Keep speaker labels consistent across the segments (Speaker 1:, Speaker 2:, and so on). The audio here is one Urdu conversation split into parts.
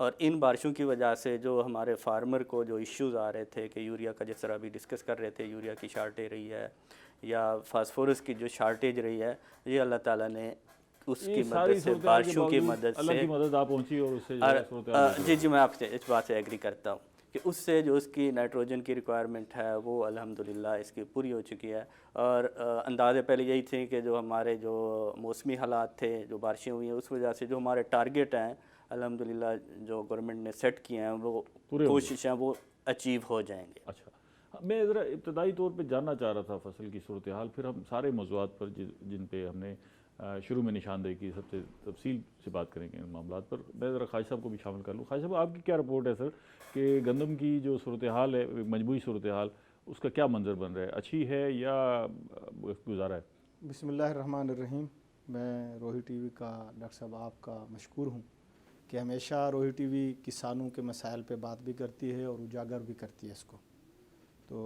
Speaker 1: اور ان بارشوں کی وجہ سے جو ہمارے فارمر کو جو ایشوز آ رہے تھے کہ یوریا کا جس طرح ابھی ڈسکس کر رہے تھے یوریا کی شارٹیج رہی ہے یا فاسفورس کی جو شارٹیج رہی ہے، یہ اللہ تعالیٰ نے اس کی مدد سے، بارشوں کی مدد
Speaker 2: اللہ
Speaker 1: سے،
Speaker 2: کی مدد آپ پہنچی اور اس سے جو ہے صورتحال
Speaker 1: جی جی میں آپ سے اس بات سے ایگری کرتا ہوں کہ اس سے جو اس کی نائٹروجن کی ریکوائرمنٹ ہے وہ الحمدللہ اس کی پوری ہو چکی ہے۔ اور اندازے پہلے یہی تھے کہ جو ہمارے جو موسمی حالات تھے، جو بارشیں ہوئی ہیں، اس وجہ سے جو ہمارے ٹارگیٹ ہیں الحمدللہ جو گورنمنٹ نے سیٹ کیے ہیں وہ کوششیں وہ اچیو ہو جائیں گے۔
Speaker 2: اچھا، میں ذرا ابتدائی طور پہ جاننا چاہ رہا تھا فصل کی صورتحال، پھر ہم سارے موضوعات پر جن پہ ہم نے شروع میں نشاندہی کی سب سے تفصیل سے بات کریں گے ان معاملات پر۔ میں ذرا خواجہ صاحب کو بھی شامل کر لوں۔ خواجہ صاحب، آپ کی کیا رپورٹ ہے سر کہ گندم کی جو صورتحال ہے، مجموعی صورتحال، اس کا کیا منظر بن رہا ہے؟ اچھی ہے یا گزارا ہے؟
Speaker 3: بسم اللہ الرحمن الرحیم۔ میں روہی ٹی وی کا ڈاکٹر صاحب آپ کا مشکور ہوں کہ ہمیشہ روہی ٹی وی کسانوں کے مسائل پہ بات بھی کرتی ہے اور اجاگر بھی کرتی ہے اس کو۔ تو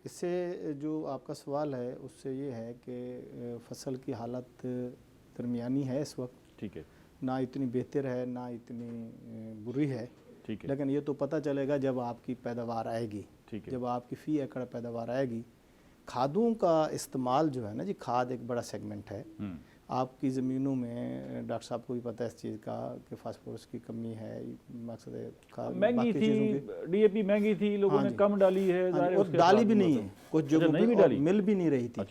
Speaker 3: اس سے جو آپ کا سوال ہے اس سے یہ ہے کہ فصل کی حالت درمیانی ہے اس وقت،
Speaker 2: ٹھیک ہے،
Speaker 3: نہ اتنی بہتر ہے نہ اتنی بری ہے،
Speaker 2: ٹھیک ہے،
Speaker 3: لیکن یہ تو پتہ چلے گا جب آپ کی پیداوار آئے گی،
Speaker 2: ٹھیک ہے،
Speaker 3: جب آپ کی فی ایکڑ پیداوار آئے گی۔ کھادوں کا استعمال جو ہے نا جی، کھاد ایک بڑا سیگمنٹ ہے۔ آپ کی زمینوں میں ڈاکٹر صاحب کو بھی پتہ ہے اس چیز کا کہ فاسفورس کی کمی ہے، مقصد
Speaker 2: مہنگی تھی، ڈی اے پی مہنگی تھی، لوگوں نے کم ڈالی ہے،
Speaker 3: اور ڈالی بھی نہیں ہے کچھ جگہوں پہ، مل بھی نہیں رہی تھی۔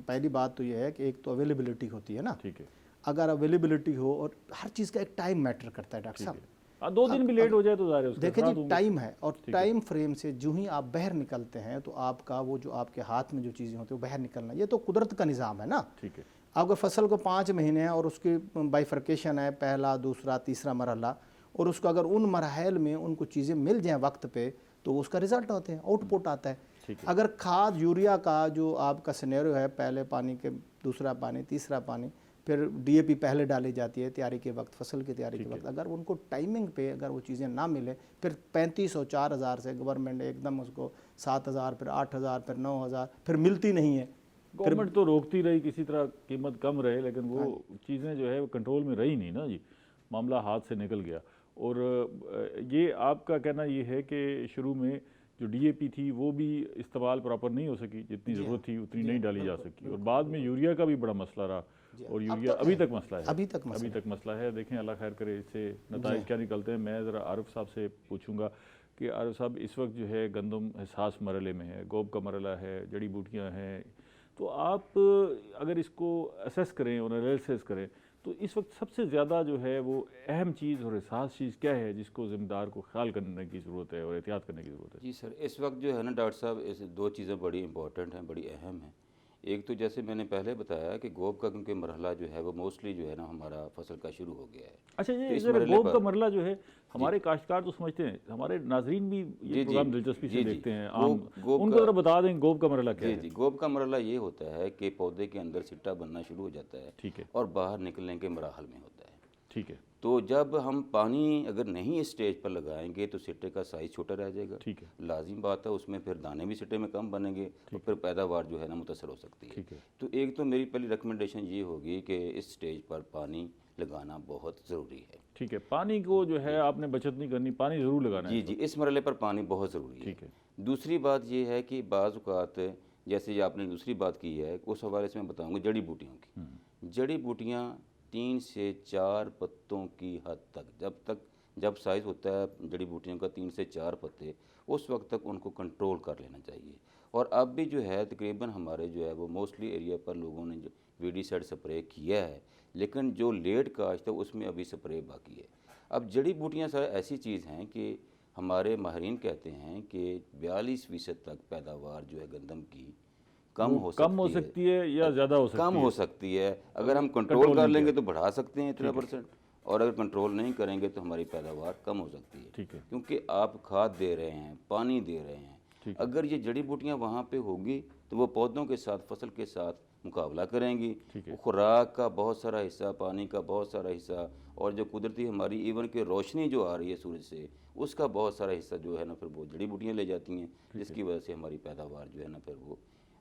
Speaker 3: پہلی بات تو یہ ہے کہ ایک تو اویلیبلٹی ہوتی ہے نا،
Speaker 2: ٹھیک ہے،
Speaker 3: اگر اویلیبلٹی ہو، اور ہر چیز کا ایک ٹائم میٹر کرتا ہے ڈاکٹر صاحب،
Speaker 2: 2 دن بھی لیٹ ہو جائے تو ظاہر ہے اس کا
Speaker 3: دیکھیں جی ٹائم ہے، اور ٹائم فریم سے جو ہی آپ باہر نکلتے ہیں تو آپ کا وہ جو آپ کے ہاتھ میں جو چیزیں ہوتی ہیں وہ باہر نکلنا، یہ تو قدرت کا نظام ہے نا۔
Speaker 2: ٹھیک ہے،
Speaker 3: آپ کو فصل کو 5 مہینے ہیں اور اس کی بائیفرکیشن ہے، پہلا، دوسرا، تیسرا مرحلہ، اور اس کو اگر ان مراحل میں ان کو چیزیں مل جائیں وقت پہ تو اس کا رزلٹ ہوتے ہیں، آؤٹ پٹ آتا ہے۔ اگر کھاد یوریا کا جو آپ کا سینیریو ہے، پہلے پانی کے، دوسرا پانی، تیسرا پانی، پھر ڈی اے پی پہلے ڈالی جاتی ہے تیاری کے وقت، فصل کی تیاری کے وقت، اگر ان کو ٹائمنگ پہ اگر وہ چیزیں نہ ملیں، پھر 3500 4000 سے گورنمنٹ ایک دم اس کو 7000، پھر 8000، پھر 9000، پھر ملتی نہیں ہے۔
Speaker 2: گورنمنٹ تو روکتی رہی کسی طرح قیمت کم رہے، لیکن وہ چیزیں جو ہے وہ کنٹرول میں رہی نہیں نا جی، معاملہ ہاتھ سے نکل گیا۔ اور یہ آپ کا کہنا یہ ہے کہ شروع میں جو ڈی اے پی تھی وہ بھی استعمال پراپر نہیں ہو سکی، جتنی ضرورت تھی اتنی نہیں ڈالی جا سکی، اور بعد میں یوریا کا بھی بڑا مسئلہ رہا، اور یوریا ابھی تک مسئلہ ہے، ابھی تک مسئلہ ہے۔ دیکھیں اللہ خیر کرے اس سے نتائج کیا نکلتے ہیں۔ میں ذرا عارف صاحب سے پوچھوں گا کہ عارف صاحب، اس وقت جو ہے گندم حساس مرحلے میں ہے، گوب کا مرحلہ ہے، جڑی بوٹیاں ہیں، تو آپ اگر اس کو اسیس کریں اور انالیسس کریں تو اس وقت سب سے زیادہ جو ہے وہ اہم چیز اور حساس چیز کیا ہے جس کو ذمہ دار کو خیال کرنے کی ضرورت ہے اور احتیاط کرنے کی ضرورت ہے؟
Speaker 4: جی سر، اس وقت جو ہے نا ڈاکٹر صاحب، اس 2 چیزیں بڑی امپورٹنٹ ہیں، بڑی اہم ہیں۔ ایک تو جیسے میں نے پہلے بتایا کہ گوب کا کیونکہ مرحلہ جو ہے وہ موسٹلی جو ہے نا ہمارا فصل کا شروع ہو گیا ہے۔
Speaker 2: اچھا، یہ ذرا گوب کا مرحلہ جو ہے ہمارے کاشتکار تو سمجھتے ہیں، ہمارے ناظرین بھی یہ پروگرام دلچسپی سے دیکھتے ہیں، عام ان کو ذرا بتا دیں گوب کا مرحلہ کیا ہے؟
Speaker 4: جی، گوب کا مرحلہ یہ ہوتا ہے کہ پودے کے اندر سٹا بننا شروع ہو جاتا ہے،
Speaker 2: ٹھیک ہے،
Speaker 4: اور باہر نکلنے کے مراحل میں ہوتا ہے،
Speaker 2: ٹھیک ہے۔
Speaker 4: تو جب ہم پانی اگر نہیں اس سٹیج پر لگائیں گے تو سٹے کا سائز چھوٹا رہ جائے گا،
Speaker 2: ٹھیک ہے،
Speaker 4: لازم بات ہے، اس میں پھر دانے بھی سٹے میں کم بنیں گے اور پھر پیداوار جو ہے نا متاثر ہو سکتی ہے۔
Speaker 2: ٹھیک ہے،
Speaker 4: تو ایک تو میری پہلی ریکمنڈیشن یہ ہوگی کہ اس سٹیج پر پانی لگانا بہت ضروری ہے۔
Speaker 2: ٹھیک ہے، پانی کو جو ہے آپ نے بچت نہیں کرنی، پانی ضرور لگانا ہے۔
Speaker 4: جی، اس مرحلے پر پانی بہت ضروری ہے۔
Speaker 2: ٹھیک ہے،
Speaker 4: دوسری بات یہ ہے کہ بعض اوقات جیسے یہ آپ نے دوسری بات کی ہے، اس حوالے سے میں بتاؤں گا جڑی بوٹیوں کی۔ جڑی بوٹیاں 3 سے 4 پتوں کی حد تک، جب سائز ہوتا ہے جڑی بوٹیوں کا 3 سے 4 پتے، اس وقت تک ان کو کنٹرول کر لینا چاہیے۔ اور اب بھی جو ہے تقریباً ہمارے جو ہے وہ موسٹلی ایریا پر لوگوں نے جو وی ڈی سیڈ سپرے کیا ہے، لیکن جو لیٹ کاشت ہے اس میں ابھی سپرے باقی ہے۔ اب جڑی بوٹیاں سر ایسی چیز ہیں کہ ہمارے ماہرین کہتے ہیں کہ 42% تک پیداوار جو ہے گندم کی کم ہو سکتی ہے یا زیادہ ہو سکتی ہے۔ اگر ہم کنٹرول کر لیں گے تو بڑھا سکتے ہیں 13%، اور اگر کنٹرول نہیں کریں گے تو ہماری پیداوار کم ہو سکتی ہے، کیونکہ آپ کھاد دے رہے ہیں، پانی دے رہے ہیں۔ اگر یہ جڑی بوٹیاں وہاں پہ ہوگی تو وہ پودوں کے ساتھ، فصل کے ساتھ مقابلہ کریں گی، خوراک کا بہت سارا حصہ، پانی کا بہت سارا حصہ، اور جو قدرتی ہماری ایون کہ روشنی جو آ رہی ہے سورج سے، اس کا بہت سارا حصہ جو ہے نا پھر وہ جڑی بوٹیاں لے جاتی ہیں، جس کی وجہ سے ہماری پیداوار جو ہے نا پھر وہ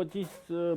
Speaker 2: 25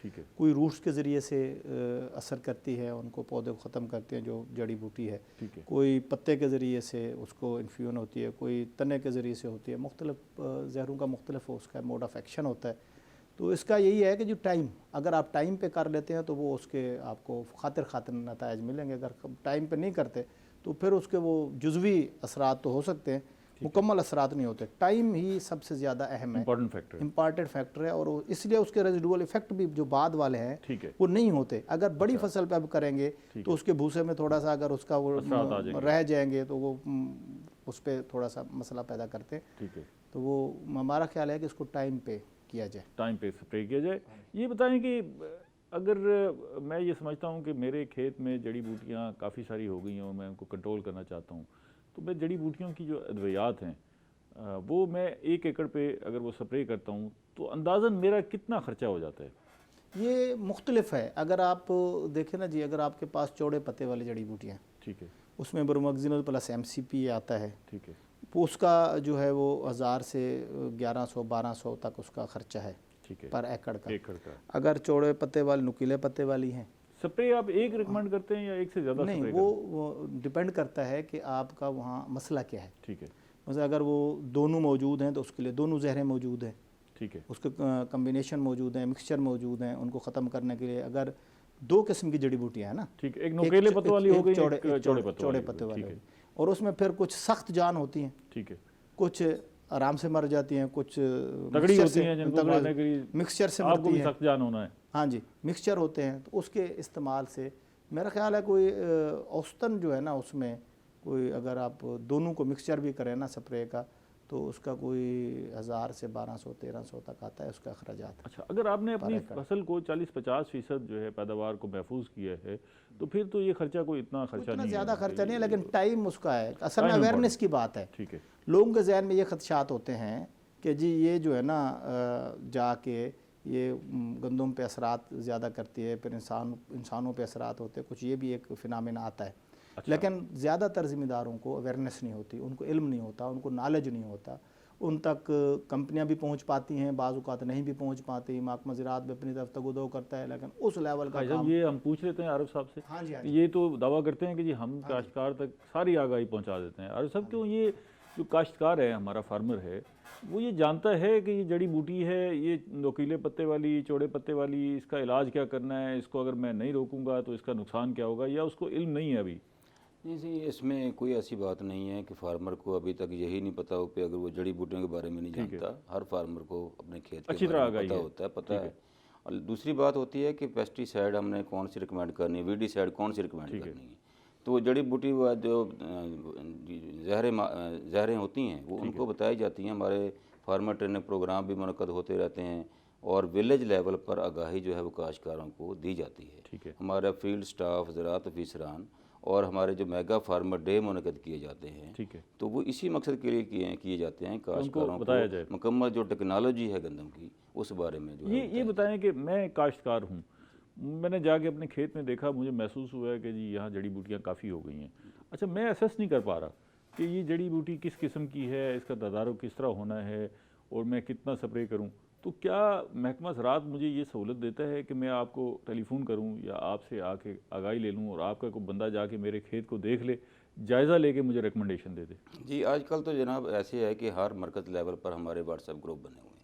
Speaker 2: ٹھیک ہے
Speaker 3: کوئی روٹس کے ذریعے سے اثر کرتی ہے، ان کو پودے کو ختم کرتے ہیں جو جڑی بوٹی ہے،
Speaker 2: ٹھیک ہے
Speaker 3: کوئی پتے کے ذریعے سے اس کو انفیوژن ہوتی ہے، کوئی تنے کے ذریعے سے ہوتی ہے، مختلف زہروں کا مختلف اس کا موڈ آف ایکشن ہوتا ہے. تو اس کا یہی ہے کہ جو ٹائم، اگر آپ ٹائم پہ کر لیتے ہیں تو وہ اس کے آپ کو خاطر نتائج ملیں گے. اگر ٹائم پہ نہیں کرتے تو پھر اس کے وہ جزوی اثرات تو ہو سکتے ہیں، مکمل اثرات نہیں ہوتے. ٹائم ہی سب سے زیادہ اہم ہے، امپارٹنٹ فیکٹر ہے، اور اس لیے اس کے ریزیڈول ایفیکٹ بھی جو بعد والے ہیں وہ نہیں ہوتے. اگر بڑی فصل پہ اب کریں گے تو اس کے بھوسے میں تھوڑا سا اگر اس کا وہ رہ جائیں گے تو وہ اس پہ تھوڑا سا مسئلہ پیدا کرتے ہیں.
Speaker 2: ٹھیک ہے،
Speaker 3: تو وہ ہمارا خیال ہے کہ اس کو ٹائم پہ کیا جائے،
Speaker 2: ٹائم پہ اسپرے کیا جائے. یہ بتائیں کہ اگر میں یہ سمجھتا ہوں کہ میرے کھیت میں جڑی بوٹیاں کافی ساری ہو گئی ہیں اور میں ان کو کنٹرول کرنا چاہتا ہوں، تو میں جڑی بوٹیوں کی جو ادویات ہیں وہ میں 1 ایکڑ پہ اگر وہ سپرے کرتا ہوں تو اندازاً میرا کتنا خرچہ ہو جاتا ہے؟
Speaker 3: یہ مختلف ہے. اگر آپ دیکھیں نا جی، اگر آپ کے پاس چوڑے پتے والی جڑی بوٹیاں،
Speaker 2: ٹھیک ہے،
Speaker 3: اس میں برومگزینول پلس MCP آتا ہے،
Speaker 2: ٹھیک ہے،
Speaker 3: اس کا جو ہے وہ 1000 سے 1100-1200 تک اس کا خرچہ ہے
Speaker 2: ٹھیک ہے
Speaker 3: پر ایکڑ کا.
Speaker 2: ایکڑ کا.
Speaker 3: اگر چوڑے پتے والی، نکیلے پتے والی ہیں،
Speaker 2: سپرے آپ ایک ریکمینڈ کرتے ہیں یا ایک سے زیادہ
Speaker 3: نہیں،
Speaker 2: سپرے
Speaker 3: وہ ڈیپینڈ کرتا ہے کہ آپ کا وہاں مسئلہ کیا ہے.
Speaker 2: ٹھیک ہے،
Speaker 3: مثلا اگر وہ دونوں موجود ہیں تو اس کے لیے دونوں زہریں موجود ہیں،
Speaker 2: ٹھیک ہے،
Speaker 3: اس کے کمبینیشن موجود ہیں، مکسچر موجود ہیں. ان کو ختم کرنے کے لیے اگر 2 قسم کی جڑی بوٹیاں ہیں نا،
Speaker 2: ٹھیک ہے، ایک نوکیلے پتوں والی ہو گئی،
Speaker 3: چوڑے پتے والی، اور اس میں پھر کچھ سخت جان ہوتی ہیں،
Speaker 2: ٹھیک ہے،
Speaker 3: کچھ آرام سے مر جاتی ہیں، کچھ
Speaker 2: تگڑی ہوتی ہیں جن کو مارنے کے لیے
Speaker 3: مکسچر سے
Speaker 2: آپ کو
Speaker 3: مرتی
Speaker 2: بھی
Speaker 3: ہیں.
Speaker 2: سخت جان ہونا ہے.
Speaker 3: ہاں جی، مکسچر ہوتے ہیں. تو اس کے استعمال سے میرا خیال ہے کوئی اوسطاً جو ہے نا، اس میں کوئی اگر آپ دونوں کو مکسچر بھی کریں نا سپرے کا، تو اس کا کوئی 1000 سے 1200-1300 تک آتا ہے اس کا اخراجات.
Speaker 2: اچھا، اگر آپ نے اپنی فصل کو 40-50% جو ہے پیداوار کو محفوظ کیا ہے تو پھر تو یہ خرچہ کوئی اتنا خرچہ نہیں ہے،
Speaker 3: زیادہ خرچہ نہیں ہے، لیکن ٹائم اس کا ہے. اصل میں اویئرنیس کی بات ہے.
Speaker 2: ٹھیک ہے،
Speaker 3: لوگوں کے ذہن میں یہ خدشات ہوتے ہیں کہ جی یہ جو ہے نا جا کے یہ گندم پہ اثرات زیادہ کرتی ہے، پھر انسانوں پہ اثرات ہوتے ہیں، کچھ یہ بھی ایک فینامنا آتا ہے. لیکن زیادہ تر ذمہ داروں کو اویئرنیس نہیں ہوتی، ان کو علم نہیں ہوتا، ان کو نالج نہیں ہوتا. ان تک کمپنیاں بھی پہنچ پاتی ہیں، بعض اوقات نہیں بھی پہنچ پاتی. محکمہ زراعت بھی اپنی طرف تگودو کرتا ہے، لیکن اس لیول کا کام.
Speaker 2: یہ ہم پوچھ لیتے ہیں عارف صاحب سے.
Speaker 3: ہاں جی،
Speaker 2: یہ تو دعویٰ کرتے ہیں کہ جی ہم کاشتکار تک ساری آگاہی پہنچا دیتے ہیں. عارف صاحب کیوں یہ جو کاشتکار ہے، ہمارا فارمر ہے، وہ یہ جانتا ہے کہ یہ جڑی بوٹی ہے، یہ نوکیلے پتے والی، چوڑے پتے والی، اس کا علاج کیا کرنا ہے، اس کو اگر میں نہیں روکوں گا تو اس کا نقصان کیا ہوگا، یا اس کو علم نہیں ہے ابھی؟
Speaker 4: جی، اس میں کوئی ایسی بات نہیں ہے کہ فارمر کو ابھی تک یہی نہیں پتا ہو کہ اگر وہ جڑی بوٹیوں کے بارے میں نہیں جانتا. ہر فارمر کو اپنے کھیت کے بارے میں پتہ ہے. اور دوسری بات ہوتی ہے کہ پیسٹی سائڈ ہم نے کون سی ریکمینڈ کرنی ہے، ویڈی سائڈ کون سی ریکمینڈ کرنی ہے. تو وہ جڑی بوٹی جو زہریں ہوتی ہیں وہ ان کو بتائی جاتی ہیں. ہمارے فارمر ٹریننگ پروگرام بھی منعقد ہوتے رہتے ہیں اور ولیج لیول پر آگاہی جو ہے وہ کاشتکاروں کو دی جاتی ہے. ہمارا فیلڈ سٹاف، زراعت افیسران اور ہمارے جو میگا فارمر ڈے منعقد کیے جاتے ہیں، تو وہ اسی مقصد کے لیے کیے جاتے ہیں، کاشتکاروں کو مکمل جو ٹیکنالوجی ہے گندم کی اس بارے میں جو ہے.
Speaker 2: یہ بتائیں کہ میں کاشتکار ہوں، میں نے جا کے اپنے کھیت میں دیکھا، مجھے محسوس ہوا ہے کہ جی یہاں جڑی بوٹیاں کافی ہو گئی ہیں. اچھا، میں اسیس نہیں کر پا رہا کہ یہ جڑی بوٹی کس قسم کی ہے، اس کا تدارک کس طرح ہونا ہے اور میں کتنا سپرے کروں. تو کیا محکمہ زراعت مجھے یہ سہولت دیتا ہے کہ میں آپ کو ٹیلی فون کروں یا آپ سے آ کے آگاہی لے لوں اور آپ کا کوئی بندہ جا کے میرے کھیت کو دیکھ لے، جائزہ لے کے مجھے ریکمنڈیشن دے دے؟
Speaker 4: جی، آج کل تو جناب ایسے ہے کہ ہر مرکز لیول پر ہمارے واٹس ایپ گروپ بنے ہوئے ہیں.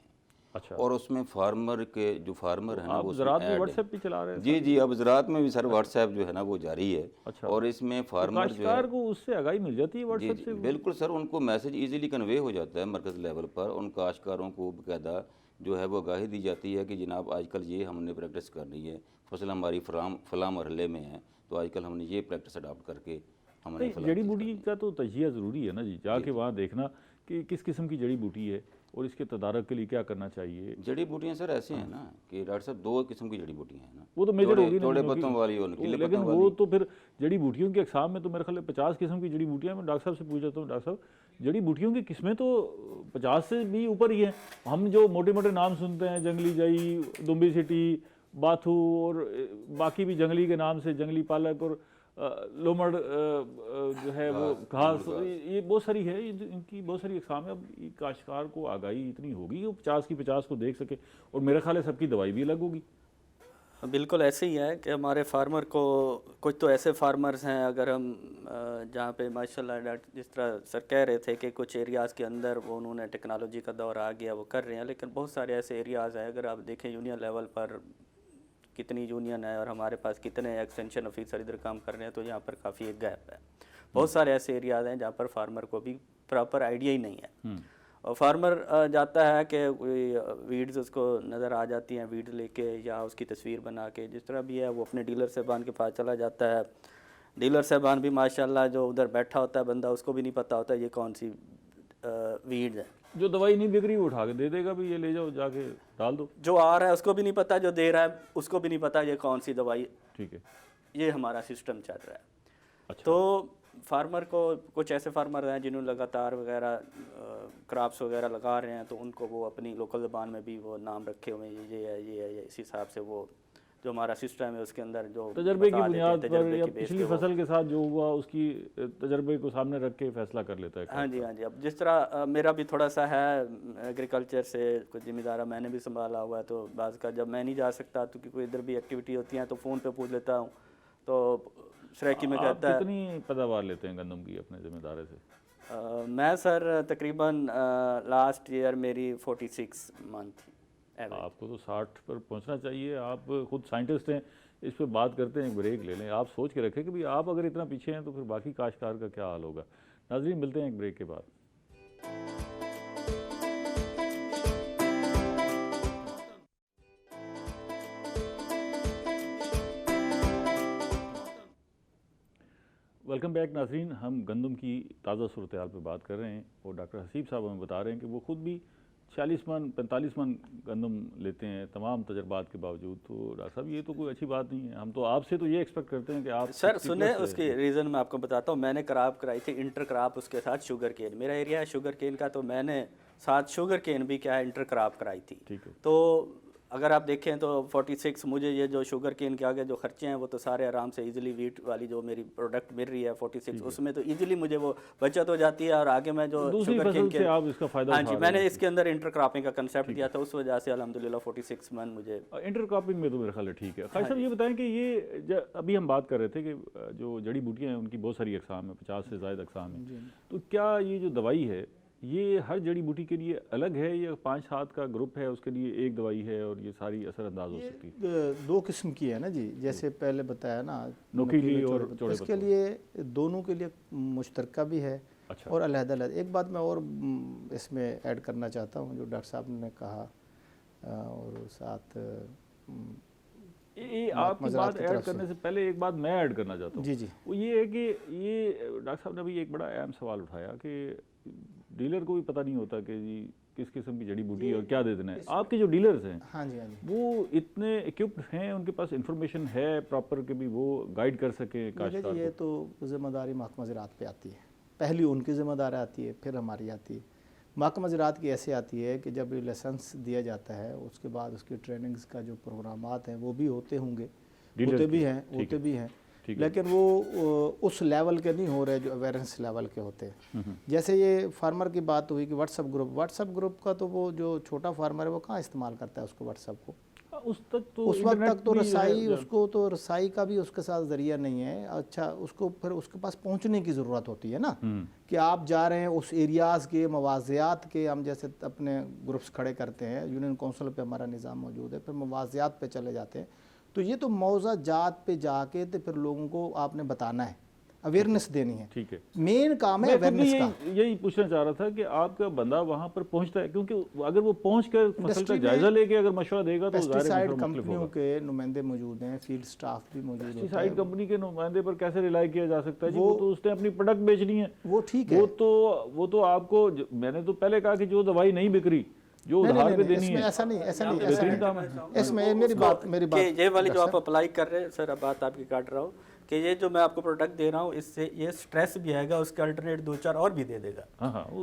Speaker 2: اچھا،
Speaker 4: اور اس میں فارمر کے جو فارمر ہیں نا وہ
Speaker 2: زراعت میں واٹس ایپ بھی چلا رہے ہیں؟
Speaker 4: جی، اب زراعت میں بھی سر واٹس ایپ جو ہے نا وہ جاری ہے. اور اس میں فارمر جو ہے
Speaker 2: کو اس سے آگاہی مل جاتی ہے واٹس ایپ سے؟
Speaker 4: بالکل سر، ان کو میسج ایزیلی کنوے ہو جاتا ہے مرکز لیول پر. ان کاشتکاروں کو باقاعدہ جو ہے وہ آگاہی دی جاتی ہے کہ جناب آج کل یہ ہم نے پریکٹس کرنی ہے، فصل ہماری فلاں مرحلے میں ہے، تو آج کل ہم نے یہ پریکٹس اڈاپٹ کر کے ہم نے
Speaker 2: جڑی بوٹی کا تو تجزیہ ضروری ہے نا جی، جا کے وہاں دیکھنا کہ کس قسم کی جڑی بوٹی ہے اور اس کے تدارک کے لیے کیا کرنا چاہیے.
Speaker 4: جڑی بوٹیاں سر ایسے ہیں نا کہ ڈاکٹر صاحب 2 قسم کی جڑی بوٹیاں ہیں نا،
Speaker 2: وہ تو میجر ہوگی نا،
Speaker 4: چوڑے پتوں والی اور نکیلے پتوں
Speaker 2: والی. لیکن وہ تو پھر جڑی بوٹیوں کی اقسام میں تو میرے خیال 50 قسم کی جڑی بوٹیاں. میں ڈاکٹر صاحب سے پوچھ جاتا ہوں، ڈاکٹر صاحب جڑی بوٹیوں کی قسمیں تو 50 سے بھی اوپر ہی ہیں. ہم جو موٹے موٹے نام سنتے ہیں، جنگلی جائی، دمبی سٹی، باتھو اور باقی بھی جنگلی کے نام سے، جنگلی پالک اور لومڑ جو ہے وہ گھاس، یہ بہت ساری ہے، ان کی بہت ساری اقسام ہے. اب کاشتکار کو آگاہی اتنی ہوگی کہ وہ 50 کی 50 کو دیکھ سکے، اور میرا خیال ہے سب کی دوائی بھی الگ ہوگی.
Speaker 1: بالکل ایسے ہی ہے کہ ہمارے فارمر کو کچھ تو ایسے فارمرز ہیں، اگر ہم جہاں پہ ماشاءاللہ جس طرح سر کہہ رہے تھے کہ کچھ ایریاز کے اندر وہ انہوں نے ٹیکنالوجی کا دور آ گیا وہ کر رہے ہیں، لیکن بہت سارے ایسے ایریاز ہیں، اگر آپ دیکھیں یونین لیول پر کتنی یونین ہے اور ہمارے پاس کتنے ایکسٹینشن آفیسر ادھر کام کر رہے ہیں، تو یہاں پر کافی ایک گیپ ہے. بہت سارے ایسے ایریاز ہیں جہاں پر فارمر کو بھی پراپر آئیڈیا ہی نہیں ہے، اور فارمر جاتا ہے کہ ویڈز اس کو نظر آ جاتی ہیں، ویڈ لے کے یا اس کی تصویر بنا کے جس طرح بھی ہے وہ اپنے ڈیلر صاحبان کے پاس چلا جاتا ہے. ڈیلر صاحبان بھی ماشاءاللہ جو ادھر بیٹھا ہوتا ہے بندہ، اس کو بھی نہیں پتہ ہوتا یہ کون سی ویڈز ہیں.
Speaker 2: جو دوائی نہیں بک رہی وہ اٹھا کے دے دے گا بھی یہ لے جاؤ جا کے ڈال دو.
Speaker 1: جو آ رہا ہے اس کو بھی نہیں پتہ، جو دے رہا ہے اس کو بھی نہیں پتہ یہ کون سی دوائی.
Speaker 2: ٹھیک ہے،
Speaker 1: یہ ہمارا سسٹم چل رہا ہے.
Speaker 2: اچھا.
Speaker 1: تو فارمر کو کچھ ایسے فارمر ہیں جنہوں لگاتار وغیرہ کراپس وغیرہ لگا رہے ہیں، تو ان کو وہ اپنی لوکل زبان میں بھی وہ نام رکھے ہوئے ہیں، یہ ہے یہ ہے، اسی حساب سے وہ جو ہمارا سسٹم ہے اس کے اندر جو
Speaker 2: تجربے کی بنیاد پر یا پچھلی فصل کے ساتھ جو ہوا اس کی تجربے کو سامنے رکھ کے فیصلہ کر لیتا ہے.
Speaker 1: ہاں جی ہاں جی. اب جس طرح میرا بھی تھوڑا سا ہے ایگریکلچر سے کچھ ذمہ دارہ میں نے بھی سنبھالا ہوا ہے، تو بعض کا جب میں نہیں جا سکتا تو کوئی ادھر بھی ایکٹیویٹی ہوتی ہیں تو فون پہ پوچھ لیتا ہوں. تو سریکی میں کہتا ہے
Speaker 2: کتنی پیداوار لیتے ہیں گندم کی اپنے ذمہ دارے سے؟
Speaker 1: میں سر تقریباً لاسٹ ایئر میری 46 منتھ تھی.
Speaker 2: آپ کو تو 60 پر پہنچنا چاہیے. آپ خود سائنٹسٹ ہیں، اس پہ بات کرتے ہیں. ایک بریک لے لیں. آپ سوچ کے رکھیں کہ آپ اگر اتنا پیچھے ہیں تو پھر باقی کاشتکار کا کیا حال ہوگا. ناظرین ملتے ہیں ایک بریک کے بعد. ویلکم بیک ناظرین. ہم گندم کی تازہ صورتحال پہ بات کر رہے ہیں اور ڈاکٹر حسیب صاحب ہمیں بتا رہے ہیں کہ وہ خود بھی 40 من 45 من گندم لیتے ہیں تمام تجربات کے باوجود. تو ڈاکٹر صاحب یہ تو کوئی اچھی بات نہیں ہے. ہم تو آپ سے تو یہ ایکسپیکٹ کرتے ہیں کہ آپ
Speaker 1: سر سنیں اس کی ریزن میں آپ کو بتاتا ہوں. میں نے کراپ کرائی تھی انٹر کراپ، اس کے ساتھ شوگر کین. میرا ایریا ہے شوگر کین کا، تو میں نے ساتھ شوگر کین بھی کیا ہے انٹر کراپ کرائی تھی.
Speaker 2: ٹھیک ہے.
Speaker 1: تو اگر آپ دیکھیں تو 46 مجھے یہ جو شوگر کین کے آگے جو خرچے ہیں وہ تو سارے آرام سے ایزیلی ویٹ والی جو میری پروڈکٹ مل رہی ہے 46 اس میں تو ایزیلی مجھے وہ بچت ہو جاتی ہے. اور آگے میں جو شوگر کین کے
Speaker 2: آپ اس کا فائدہ
Speaker 1: ہاں جی میں نے اس کے اندر انٹر کراپنگ کا کنسیپٹ دیا تھا، اس وجہ سے الحمدللہ 46 من مجھے
Speaker 2: انٹر کراپنگ میں تو میرا خیال ہے ٹھیک ہے. خالد صاحب یہ بتائیں کہ یہ ابھی ہم بات کر رہے تھے کہ جو جڑی بوٹیاں ہیں ان کی بہت ساری اقسام ہیں، 50 سے زائد اقسام ہیں. تو کیا یہ جو دوائی ہے یہ ہر جڑی بوٹی کے لیے الگ ہے یا 5-7 کا گروپ ہے اس کے لیے ایک دوائی ہے اور یہ ساری اثر انداز ہو سکتی ہے؟
Speaker 3: 2 قسم کی ہے نا جی. جیسے پہلے بتایا نا
Speaker 2: نوکیلی اور چوڑے
Speaker 3: اس کے لیے دونوں کے لیے مشترکہ بھی ہے اور علیحدہ علیحدہ. ایک بات میں اور اس میں ایڈ کرنا چاہتا ہوں جو ڈاکٹر صاحب نے کہا، اور ساتھ
Speaker 2: آپ کی بات ایڈ کرنے سے پہلے ایک بات میں ایڈ کرنا چاہتا ہوں.
Speaker 3: جی جی.
Speaker 2: وہ یہ ہے کہ یہ ڈاکٹر صاحب نے بھی ایک بڑا اہم سوال اٹھایا کہ ڈیلر کو بھی پتہ نہیں ہوتا کہ جی کس قسم کی جڑی بوٹی اور کیا دے دینا ہے. آپ کے جو ڈیلرز ہیں
Speaker 3: ہاں جی ہاں جی
Speaker 2: وہ اتنے ایکوپڈ ہیں، ان کے پاس انفارمیشن ہے پراپر کہ بھی وہ گائیڈ کر سکیں کاشتکار کو؟
Speaker 3: یہ تو ذمہ داری محکمہ زراعت پہ آتی ہے. پہلی ان کی ذمہ داری آتی ہے، پھر ہماری آتی ہے. محکمہ زراعت کی ایسے آتی ہے کہ جب لائسنس دیا جاتا ہے اس کے بعد اس کی ٹریننگز کا جو پروگرامات ہیں وہ بھی ہوتے ہوں گے، ہوتے بھی ہیں لیکن وہ اس لیول کے نہیں ہو رہے جو اویئرنس لیول کے ہوتے ہیں. جیسے یہ فارمر کی بات ہوئی کہ واٹس ایپ گروپ کا تو وہ جو چھوٹا فارمر ہے وہ کہاں استعمال کرتا ہے اس کو واٹس ایپ کو.
Speaker 2: اس
Speaker 3: وقت تک تو رسائی اس کو تو رسائی کا بھی اس کے ساتھ ذریعہ نہیں ہے. اچھا اس کو پھر اس کے پاس پہنچنے کی ضرورت ہوتی ہے نا کہ آپ جا رہے ہیں اس ایریاز کے موازیات کے. ہم جیسے اپنے گروپس کھڑے کرتے ہیں، یونین کونسل پہ ہمارا نظام موجود ہے، پھر موازیات پہ چلے جاتے ہیں. تو یہ تو موضوع جات پہ جا کے تو پھر لوگوں کو آپ نے بتانا ہے، اویئرنیس دینی ہے.
Speaker 2: ٹھیک ہے،
Speaker 3: مین کام ہے اویئرنیس کا.
Speaker 2: یہی پوچھنا چاہ رہا تھا کہ آپ کا بندہ وہاں پر پہنچتا ہے، کیونکہ اگر وہ پہنچ کر فصل کا جائزہ لے کے اگر مشورہ دے گا تو
Speaker 3: پیسٹی سائیڈ کمپنیوں کے نمائندے موجود ہیں، فیلڈ سٹاف بھی موجود ہے.
Speaker 2: پیسٹی سائیڈ کمپنی کے نمائندے پر کیسے ریلائی کیا جا سکتا ہے جی؟ وہ تو اس نے اپنی پروڈکٹ بیچنی ہے.
Speaker 3: وہ ٹھیک ہے،
Speaker 2: وہ تو آپ کو میں نے تو پہلے کہا کہ جو دوائی نہیں بک رہی جو ادھار پہ دینی ہے.
Speaker 3: ایسا نہیں اس میں میری بات
Speaker 1: یہ والی جو آپ اپلائی کر رہے ہیں سر، اب بات آپ کی کاٹ رہا ہوں کہ یہ جو میں آپ کو پروڈکٹ دے رہا ہوں اس سے یہ سٹریس بھی آئے گا، اس کے الٹرنیٹ 2-4 اور بھی دے دے گا.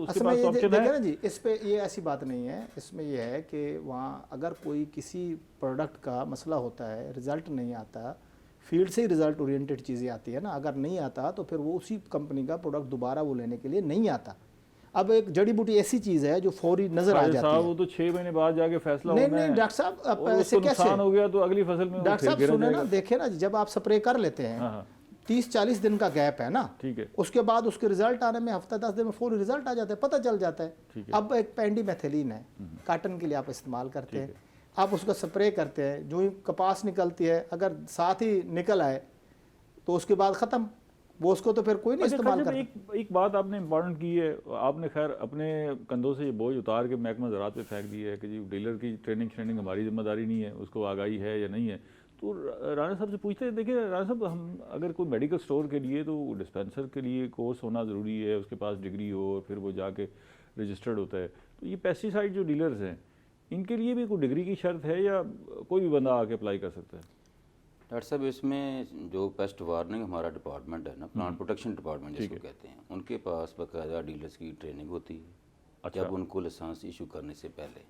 Speaker 3: اصل میں یہ دیکھیں نا جی، اس پہ یہ ایسی بات نہیں ہے. اس میں یہ ہے کہ وہاں اگر کوئی کسی پروڈکٹ کا مسئلہ ہوتا ہے، رزلٹ نہیں آتا، فیلڈ سے ہی رزلٹ اورینٹڈ چیزیں آتی ہے نا. اگر نہیں آتا تو پھر وہ اسی کمپنی کا پروڈکٹ دوبارہ وہ لینے کے لیے نہیں آتا. اب ایک جڑی بوٹی ایسی چیز ہے جو فوری نظر آ
Speaker 2: خالد
Speaker 3: جاتی
Speaker 2: صاحب
Speaker 3: ہے.
Speaker 2: وہ تو 6 مہینے بعد جا کے فیصلہ
Speaker 3: نہیں
Speaker 2: ہونا ہے.
Speaker 3: نہیں ڈاکٹر صاحب اب
Speaker 2: اور اس
Speaker 3: ایسے
Speaker 2: کو
Speaker 3: کیسے؟
Speaker 2: نقصان ہو گیا تو اگلی فصل میں وہ
Speaker 3: ڈاکٹر
Speaker 2: پھر
Speaker 3: صاحب
Speaker 2: گرا
Speaker 3: سنیں
Speaker 2: جائے
Speaker 3: نا،
Speaker 2: گا.
Speaker 3: دیکھیں نا جب آپ سپرے کر لیتے ہیں
Speaker 2: ہاں ہاں
Speaker 3: 30-40 دن کا گیپ ہے نا،
Speaker 2: ٹھیک ہے
Speaker 3: اس کے بعد اس کے رزلٹ آنے میں ہفتہ 10 دن میں فوری رزلٹ آ جاتا ہے، پتہ چل جاتا ہے.
Speaker 2: ٹھیک ہے.
Speaker 3: اب ایک پینڈی میتھیلین ہے، کاٹن کے لیے آپ استعمال کرتے ہیں، آپ اس کا سپرے کرتے ہیں، جو ہی کپاس نکلتی ہے اگر ساتھ ہی نکل آئے تو اس کے بعد ختم، وہ اس کو تو پھر کوئی نہیں
Speaker 2: اچھا
Speaker 3: استعمال
Speaker 2: خالد
Speaker 3: کرتا.
Speaker 2: صاحب، ایک بات آپ نے امپورٹنٹ کی ہے. آپ نے خیر اپنے کندھوں سے یہ بوجھ اتار کے محکمہ زراعت پہ پھینک دی ہے کہ جی ڈیلر کی ٹریننگ ہماری ذمہ داری نہیں ہے، اس کو آگاہی ہے یا نہیں ہے. تو رانا صاحب سے پوچھتے ہیں، دیکھیں رانا صاحب، ہم اگر کوئی میڈیکل سٹور کے لیے تو ڈسپینسر کے لیے کورس ہونا ضروری ہے، اس کے پاس ڈگری ہو اور پھر وہ جا کے رجسٹرڈ ہوتا ہے. تو یہ پیسٹی سائڈ جو ڈیلرز ہیں ان کے لیے بھی کوئی ڈگری کی شرط ہے یا کوئی بھی بندہ آ کے اپلائی کر سکتا ہے؟
Speaker 4: ڈاکٹر صاحب اس میں جو پیسٹ وارننگ ہمارا ڈپارٹمنٹ ہے نا، پلانٹ پروٹیکشن ڈپارٹمنٹ جس کو کہتے ہیں، ان کے پاس باقاعدہ ڈیلرز کی ٹریننگ ہوتی ہے جب ان کو لائسنس ایشو کرنے سے پہلے.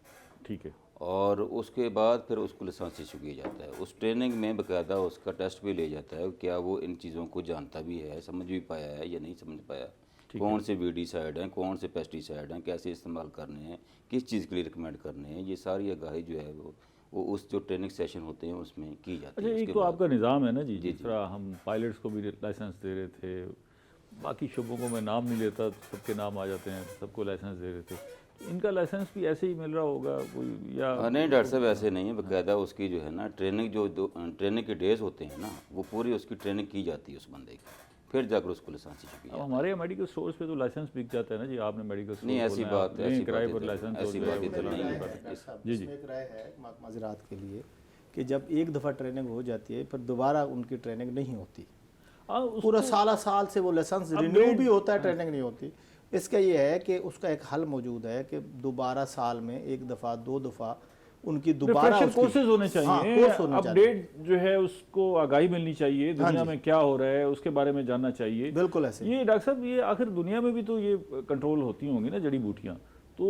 Speaker 2: ٹھیک ہے.
Speaker 4: اور اس کے بعد پھر اس کو لائسنس ایشو کیا جاتا ہے. اس ٹریننگ میں باقاعدہ اس کا ٹیسٹ بھی لے جاتا ہے کیا وہ ان چیزوں کو جانتا بھی ہے، سمجھ بھی پایا ہے یا نہیں سمجھ پایا، کون سے ویڈی سائڈ ہیں، کون سے پیسٹی سائڈ ہیں، کیسے استعمال کرنے ہیں، کس چیز کے لیے ریکمینڈ کرنے ہیں. یہ ساری آگاہی جو ہے وہ اس جو ٹریننگ سیشن ہوتے ہیں اس میں کی جاتی
Speaker 2: اچھا
Speaker 4: ہے.
Speaker 2: ایک تو آپ کا نظام ہے نا جی، جس طرح ہم پائلٹس کو بھی لائسنس دے رہے تھے، باقی شعبوں کو میں نام نہیں لیتا، سب کے نام آ جاتے ہیں، سب کو لائسنس دے رہے تھے. ان کا لائسنس بھی ایسے ہی مل رہا ہوگا کوئی یا؟
Speaker 4: نہیں ڈاکٹر صاحب ایسے نہیں ہے. باقاعدہ اس کی جو ہے نا ٹریننگ، جو ٹریننگ کے ڈیز ہوتے ہیں نا، وہ پوری اس کی ٹریننگ کی جاتی ہے اس بندے کی، پھر جا کر اس کو لائسنس ایشو کیا.
Speaker 2: اب ہمارے میڈیکل سٹورز پہ تو لائسنس بک جاتا ہے نا جی. آپ نے میڈیکل
Speaker 4: نہیں ایسی بات ہے،
Speaker 2: کرائے پر لائسنس
Speaker 4: ایسی بات ادھر نہیں ہے.
Speaker 2: جی جی.
Speaker 3: ایک رائے ہے محکمہ زراعت کے لیے کہ جب ایک دفعہ ٹریننگ ہو جاتی ہے پھر دوبارہ ان کی ٹریننگ نہیں ہوتی، پورا سال سے وہ لائسنس رینیو بھی ہوتا ہے، ٹریننگ نہیں ہوتی. اس کا یہ ہے کہ اس کا ایک حل موجود ہے کہ دوبارہ سال میں ایک دفعہ 2 دفعہ ان کی دوبارہ
Speaker 2: کورسز ہونے چاہیے، اپ ڈیٹ جو ہے اس کو آگاہی ملنی چاہیے، دنیا میں کیا ہو رہا ہے اس کے بارے میں جاننا چاہیے.
Speaker 3: بالکل ایسے.
Speaker 2: یہ ڈاکٹر صاحب یہ آخر دنیا میں بھی تو یہ کنٹرول ہوتی ہوں گی نا جڑی بوٹیاں، تو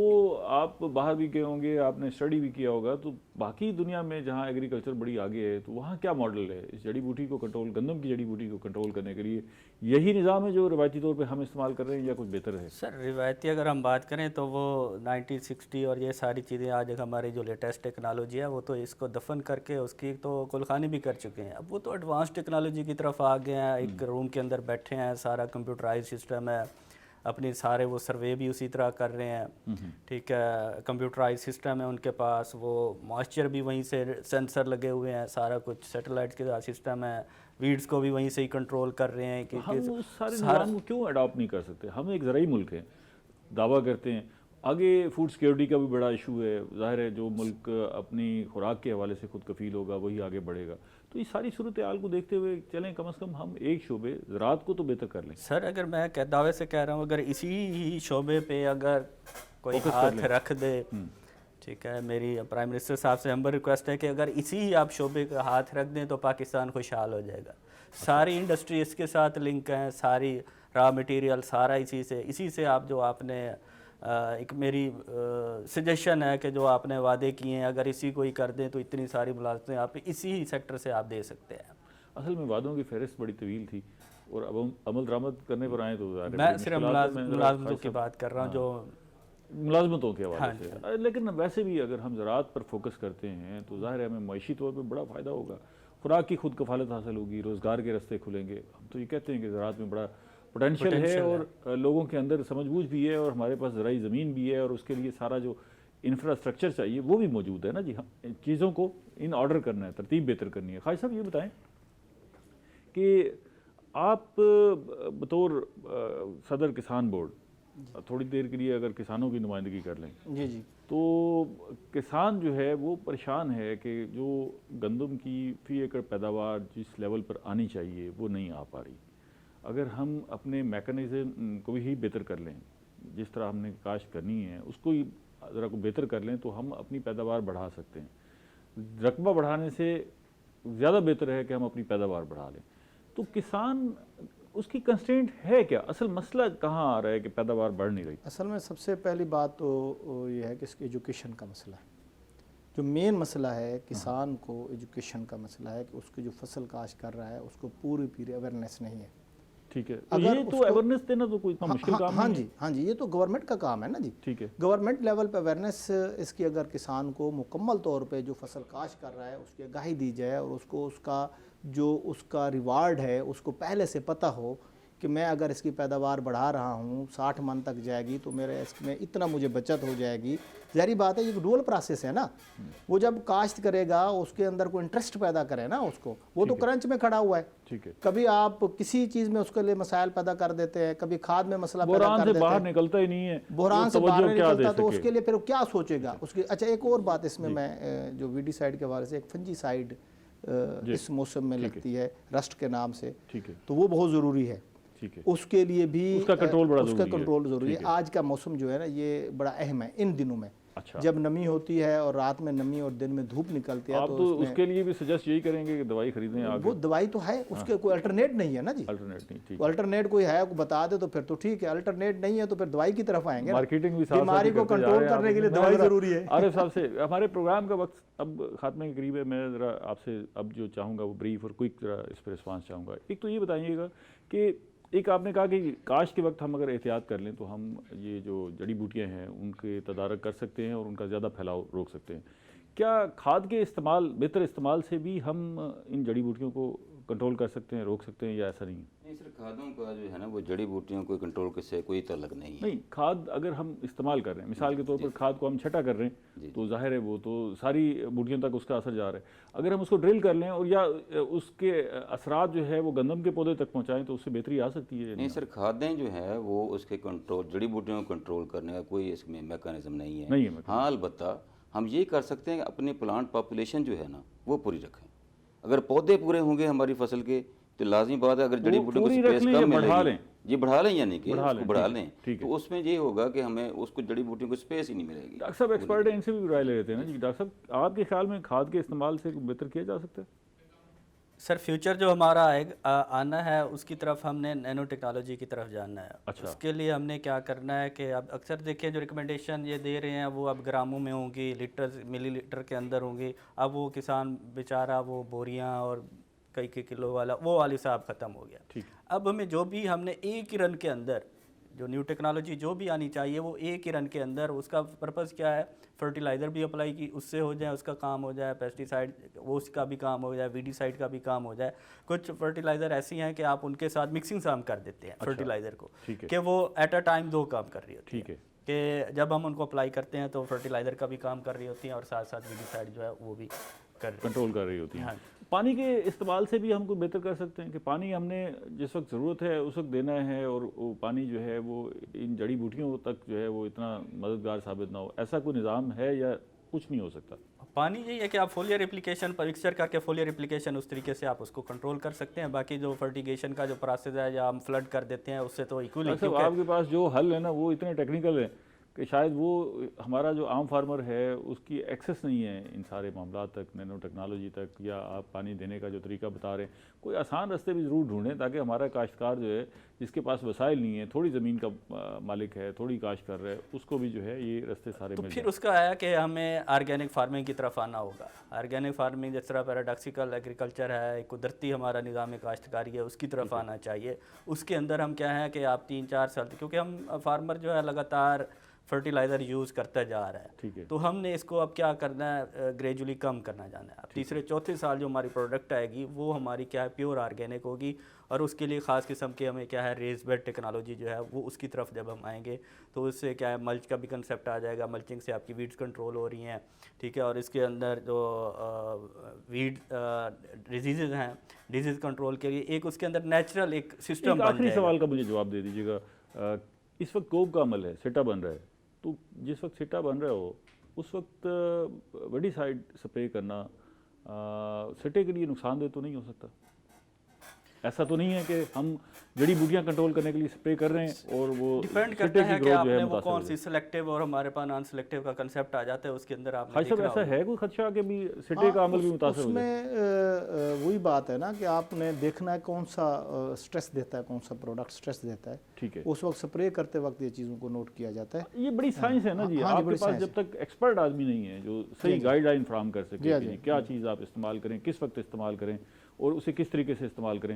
Speaker 2: آپ باہر بھی گئے ہوں گے، آپ نے اسٹڈی بھی کیا ہوگا، تو باقی دنیا میں جہاں ایگریکلچر بڑی آگے ہے تو وہاں کیا ماڈل ہے اس جڑی بوٹی کو کنٹرول، گندم کی جڑی بوٹی کو کنٹرول کرنے کے لیے؟ یہی نظام ہے جو روایتی طور پہ ہم استعمال کر رہے ہیں یا کچھ بہتر ہے؟
Speaker 1: سر روایتی اگر ہم بات کریں تو وہ 1960 اور یہ ساری چیزیں آج ہماری جو لیٹسٹ ٹیکنالوجی ہے وہ تو اس کو دفن کر کے اس کی تو کلخانی بھی کر چکے ہیں. اب وہ تو ایڈوانس ٹیکنالوجی کی طرف آ گئے ہیں، ایک روم کے اندر بیٹھے ہیں، سارا کمپیوٹرائز سسٹم ہے، اپنی سارے وہ سروے بھی اسی طرح کر رہے ہیں. ٹھیک ہے، کمپیوٹرائز سسٹم ہے ان کے پاس، وہ موئسچر بھی وہیں سے سینسر لگے ہوئے ہیں، سارا کچھ سیٹلائٹ کے سسٹم ہے، ویڈز کو بھی وہیں سے ہی کنٹرول کر رہے ہیں.
Speaker 2: ہم اس سارے نظام کو کیوں اڈاپٹ نہیں کر سکتے؟ ہم ایک زرعی ملک ہیں، دعویٰ کرتے ہیں. آگے فوڈ سیکیورٹی کا بھی بڑا ایشو ہے، ظاہر ہے جو ملک اپنی خوراک کے حوالے سے خود کفیل ہوگا وہی آگے بڑھے گا. تو اس ساری صورتحال کو دیکھتے ہوئے چلیں کم از کم ہم ایک شعبے زراعت کو تو بہتر کر لیں.
Speaker 1: سر اگر میں دعوے سے کہہ رہا ہوں اگر اسی ہی شعبے پہ اگر کوئی ہاتھ رکھ دے، ٹھیک ہے، میری پرائم منسٹر صاحب سے ہمبل ریکویسٹ ہے کہ اگر اسی ہی آپ شعبے کا ہاتھ رکھ دیں تو پاکستان خوشحال ہو جائے گا. ساری انڈسٹری اس کے ساتھ لنک ہیں، ساری را مٹیریل سارا اسی سے آپ جو آپ نے ایک میری سجیشن ہے کہ جو آپ نے وعدے کیے ہیں اگر اسی کو ہی کر دیں تو اتنی ساری ملازمتیں آپ اسی سیکٹر سے آپ دے سکتے ہیں.
Speaker 2: اصل میں وعدوں کی فہرست بڑی طویل تھی اور اب ہم عمل درآمد کرنے پر آئیں تو
Speaker 1: میں صرف ملازمتوں کی بات کر رہا ہوں، جو
Speaker 2: ملازمتوں کے حوالے سے. لیکن ویسے بھی اگر ہم زراعت پر فوکس کرتے ہیں تو ظاہر ہے ہمیں معاشی طور پہ بڑا فائدہ ہوگا، خوراک کی خود کفالت حاصل ہوگی، روزگار کے راستے کھلیں گے. ہم تو یہ کہتے ہیں کہ زراعت میں بڑا پوٹینشیل ہے اور لوگوں کے اندر سمجھ بوجھ بھی ہے اور ہمارے پاس زرعی زمین بھی ہے اور اس کے لیے سارا جو انفراسٹرکچر چاہیے وہ بھی موجود ہے نا جی. ہم چیزوں کو ان آرڈر کرنا ہے، ترتیب بہتر کرنی ہے. خالد صاحب یہ بتائیں کہ آپ بطور صدر کسان بورڈ تھوڑی دیر کے لیے اگر کسانوں کی نمائندگی کر لیں
Speaker 3: جی جی،
Speaker 2: تو کسان جو ہے وہ پریشان ہے کہ جو گندم کی فی ایکڑ پیداوار جس لیول پر آنی چاہیے وہ نہیں آ پا رہی. اگر ہم اپنے میکانزم کو ہی بہتر کر لیں، جس طرح ہم نے کاشت کرنی ہے اس کو ہی ذرا کو بہتر کر لیں تو ہم اپنی پیداوار بڑھا سکتے ہیں. رقبہ بڑھانے سے زیادہ بہتر ہے کہ ہم اپنی پیداوار بڑھا لیں. تو کسان اس کی کنسٹرینٹ ہے کیا؟ اصل مسئلہ کہاں آ رہا ہے کہ پیداوار بڑھ نہیں رہی؟
Speaker 3: اصل میں سب سے پہلی بات تو یہ ہے کہ اس کی ایجوکیشن کا مسئلہ ہے. جو مین مسئلہ ہے کسان کو ایجوکیشن کا مسئلہ ہے کہ اس کی جو فصل کاشت کر رہا ہے اس کو پوری اویئرنیس نہیں ہے.
Speaker 2: ٹھیک ہے، تو یہ تو اویئرنیس دینا تو کوئی اتنا مشکل کام نہیں ہے۔
Speaker 3: ہاں جی، یہ تو گورنمنٹ کا کام ہے نا جی۔
Speaker 2: ٹھیک ہے،
Speaker 3: گورنمنٹ لیول پہ اویئرنیس اس کی اگر کسان کو مکمل طور پہ جو فصل کاشت کر رہا ہے اس کی آگاہی دی جائے اور اس کو اس کا ریوارڈ ہے اس کو پہلے سے پتہ ہو کہ میں اگر اس کی پیداوار بڑھا رہا ہوں 60 من تک جائے گی تو میرے اس میں اتنا مجھے بچت ہو جائے گی۔ ظاہری بات ہے یہ ڈول پروسیس ہے نا، وہ جب کاشت کرے گا اس کے اندر کوئی انٹرسٹ پیدا کرے نا اس کو، وہ تو کرنچ میں کھڑا ہوا ہے۔
Speaker 2: ٹھیک ہے،
Speaker 3: کبھی آپ کسی چیز میں اس کے لیے مسائل پیدا کر دیتے ہیں، کبھی کھاد میں مسئلہ پیدا
Speaker 2: بحران
Speaker 3: کر
Speaker 2: سے
Speaker 3: دیتے
Speaker 2: باہر
Speaker 3: ہیں،
Speaker 2: نکلتا ہی نہیں ہے،
Speaker 3: بحران سے باہر نہیں نکلتا تو اس
Speaker 2: سکے؟
Speaker 3: کے لیے پھر وہ کیا سوچے گا اس کی۔ اچھا ایک اور بات اس میں جو ویڈی سائیڈ کے حوالے سے، ایک فنجی سائیڈ اس موسم میں لگتی ہے رسٹ کے نام سے،
Speaker 2: ٹھیک ہے،
Speaker 3: تو وہ بہت ضروری ہے،
Speaker 2: ٹھیک ہے،
Speaker 3: اس کے لیے بھی
Speaker 2: اس کا کنٹرول بڑا
Speaker 3: اس کا کنٹرول ضروری ہے۔ آج کا موسم جو ہے نا یہ بڑا اہم ہے ان دنوں میں،
Speaker 2: اچھا،
Speaker 3: جب نمی ہوتی ہے اور رات میں نمی اور دن میں دھوپ نکلتی ہے
Speaker 2: آپ تو اس کے لیے بھی سجیسٹ یہی کریں گے کہ دوائی خریدیں آگے؟
Speaker 3: وہ دوائی تو ہے، اس کے کوئی الٹرنیٹ نہیں ہے نا جی،
Speaker 2: الٹرنیٹ نہیں، ٹھیک،
Speaker 3: الٹرنیٹ کوئی ہے کو بتا دے تو پھر تو ٹھیک ہے، الٹرنیٹ نہیں ہے تو پھر دوائی کی طرف آئیں گے۔
Speaker 2: مارکیٹنگ بھی ساتھ
Speaker 3: بیماری کو کنٹرول کرنے کے لیے دوائی ضروری ہے۔
Speaker 2: عارف صاحب سے ہمارے پروگرام کا وقت اب خاتمے کے قریب ہے، میں ذرا آپ سے اب جو چاہوں گا وہ بریف اور کوئک ذرا اس پہ رسپانس چاہوں گا۔ ایک تو یہ بتائیے گا کہ ایک آپ نے کہا کہ کاشت کے وقت ہم اگر احتیاط کر لیں تو ہم یہ جو جڑی بوٹیاں ہیں ان کے تدارک کر سکتے ہیں اور ان کا زیادہ پھیلاؤ روک سکتے ہیں۔ کیا کھاد کے استعمال، بہتر استعمال سے بھی ہم ان جڑی بوٹیوں کو کنٹرول کر سکتے ہیں، روک سکتے ہیں، یا ایسا نہیں ہے؟
Speaker 4: نہیں سر، کھادوں کا جو ہے نا وہ جڑی بوٹیوں کو کنٹرول کے سے کوئی تعلق نہیں ہے۔
Speaker 2: نہیں، کھاد اگر ہم استعمال کر رہے ہیں، مثال کے طور پر کھاد کو ہم چھٹا کر رہے ہیں تو ظاہر ہے وہ تو ساری بوٹیوں تک اس کا اثر جا رہا ہے۔ اگر ہم اس کو ڈرل کر لیں اور یا اس کے اثرات جو ہے وہ گندم کے پودے تک پہنچائیں تو اس سے بہتری آ سکتی ہے؟
Speaker 4: نہیں سر، کھادیں جو ہے وہ اس کے کنٹرول، جڑی بوٹیوں کو کنٹرول کرنے کا کوئی اس میں میکانزم نہیں ہے۔ ہاں البتہ ہم یہ کر سکتے ہیں کہ اپنی پلانٹ پاپولیشن جو ہے نا وہ پوری رکھیں۔ اگر پودے پورے ہوں گے ہماری فصل کے تو لازمی بات ہے، اگر جڑی بوٹیوں کو سپیس کم ملے گی، جی بڑھا لیں، یعنی کہ اس کو بڑھا لیں، تو اس میں یہ ہوگا کہ ہمیں اس کو جڑی بوٹیوں کو سپیس ہی نہیں ملے گی۔
Speaker 2: ڈاکٹر صاحب ایکسپرٹ ہیں، ان سے بھی رائے لے لیتے ہیں نا جی۔ ڈاکٹر صاحب آپ کے خیال میں کھاد کے استعمال سے بہتر کیا جا سکتا ہے؟
Speaker 1: سر فیوچر جو ہمارا آنا ہے اس کی طرف ہم نے نینو ٹیکنالوجی کی طرف جانا ہے۔ اس کے لیے ہم نے کیا کرنا ہے کہ اب اکثر دیکھیں جو ریکمنڈیشن یہ دے رہے ہیں وہ اب گراموں میں ہوں گی، لیٹر ملی لیٹر کے اندر ہوں گی۔ اب وہ کسان بیچارہ وہ بوریاں اور کئی کلو والا وہ والی صاحب ختم ہو گیا۔ اب ہمیں جو بھی ہم نے ایک ہی رن کے اندر جو نیو ٹیکنالوجی جو بھی آنی چاہیے وہ ایک ہی رن کے اندر، اس کا پرپز کیا ہے، فرٹیلائزر بھی اپلائی کی اس سے ہو جائے، اس کا کام ہو جائے، پیسٹی سائڈ وہ اس کا بھی کام ہو جائے، ویڈی سائڈ کا بھی کام ہو جائے۔ کچھ فرٹیلائزر ایسی ہیں کہ آپ ان کے ساتھ مکسنگ سام کر دیتے ہیں فرٹیلائزر کو، کہ وہ ایٹ اے ٹائم 2 کام کر رہی ہوتی ہے، کہ جب ہم ان کو اپلائی کرتے ہیں تو فرٹیلائزر کا بھی کام کر رہی ہوتی ہیں اور ساتھ ساتھ ویڈی سائڈ جو ہے وہ بھی
Speaker 2: کنٹرول کر رہی ہوتی ہیں۔ پانی کے استعمال سے بھی ہم کو بہتر کر سکتے ہیں کہ پانی ہم نے جس وقت ضرورت ہے اس وقت دینا ہے اور وہ پانی جو ہے وہ ان جڑی بوٹیوں تک جو ہے وہ اتنا مددگار ثابت نہ ہو، ایسا کوئی نظام ہے یا کچھ نہیں ہو سکتا؟
Speaker 1: پانی یہی ہے کہ آپ فولیئر اپلیکیشن پر مکسچر کر کے فولیئر اپلیکیشن اس طریقے سے آپ اس کو کنٹرول کر سکتے ہیں۔ باقی جو فرٹیگیشن کا جو پروسیس ہے یا ہم فلڈ کر دیتے ہیں اس سے تو ایکولی،
Speaker 2: آپ کے پاس جو حل ہے نا وہ اتنے ٹیکنیکل ہے کہ شاید وہ ہمارا جو عام فارمر ہے اس کی ایکسیس نہیں ہے ان سارے معاملات تک، نینو ٹیکنالوجی تک، یا آپ پانی دینے کا جو طریقہ بتا رہے ہیں کوئی آسان راستے بھی ضرور ڈھونڈیں تاکہ ہمارا کاشتکار جو ہے جس کے پاس وسائل نہیں ہے، تھوڑی زمین کا مالک ہے، تھوڑی کاشت کر رہا ہے، اس کو بھی جو ہے یہ راستے سارے مل جائیں۔
Speaker 1: پھر اس کا ہے کہ ہمیں آرگینک فارمنگ کی طرف آنا ہوگا۔ آرگینک فارمنگ جس طرح پیراڈاکسیکل ایگریکلچر ہے، قدرتی ہمارا نظام کاشتکاری ہے، اس کی طرف آنا چاہیے۔ اس کے اندر ہم کیا ہے کہ آپ 3-4 سال، کیونکہ ہم فارمر جو ہے لگاتار فرٹیلائزر یوز کرتا جا رہا ہے، تو ہم نے اس کو اب کیا کرنا ہے، گریجولی کم کرنا جانا ہے۔ اب 3-4 سال جو ہماری پروڈکٹ آئے گی وہ ہماری کیا ہے پیور آرگینک ہوگی، اور اس کے لیے خاص قسم کے ہمیں کیا ہے ریز بیڈ ٹیکنالوجی جو ہے وہ اس کی طرف جب ہم آئیں گے تو اس سے کیا ہے ملچ کا بھی کنسیپٹ آ جائے گا، ملچنگ سے آپ کی ویڈز کنٹرول ہو رہی ہیں، ٹھیک ہے، اور اس کے اندر جو ویڈ ڈیزیزز ہیں، ڈیزیز کنٹرول کے لیے ایک اس کے اندر نیچرل ایک سسٹم بن جائے گا۔
Speaker 2: آخری سوال کا مجھے جواب دے دیجیے گا، اس وقت کوب کا عمل ہے، سٹا بن رہا ہے، تو جس وقت سٹا بن رہا ہو اس وقت ویڈی سائڈ سپرے کرنا سٹے کے لیے نقصان دہ تو نہیں ہو سکتا؟ ایسا تو نہیں ہے کہ ہم جڑی بوٹیاں کنٹرول کرنے کے لیے سپرے کر رہے ہیں اور وہ
Speaker 1: ڈیپینڈ کرتا ہے کہ آپ نے وہ کون سی سلیکٹیو اور ہمارے پاس نان سلیکٹیو کا کنسیپٹ آ جاتا ہے، اس کے اندر آپ نے دیکھا
Speaker 2: ایسا ہے کوئی خدشہ کہ بھی سٹے کا عمل بھی متاثر ہو جائے؟
Speaker 3: اس میں وہی بات ہے نا کہ آپ نے دیکھنا ہے کون سا سٹریس دیتا ہے، کون سا پروڈکٹ سٹریس دیتا ہے،
Speaker 2: ٹھیک ہے،
Speaker 3: اس وقت سپرے کرتے وقت یہ چیزوں کو نوٹ کیا جاتا ہے۔
Speaker 2: یہ بڑی سائنس ہے نا جی، آپ کے پاس جب تک ایکسپرٹ آدمی نہیں ہے جو صحیح گائیڈ لائن فراہم کر سکے کہ کیا چیز آپ استعمال کریں، کس وقت استعمال کریں اور اسے کس طریقے سے استعمال کریں،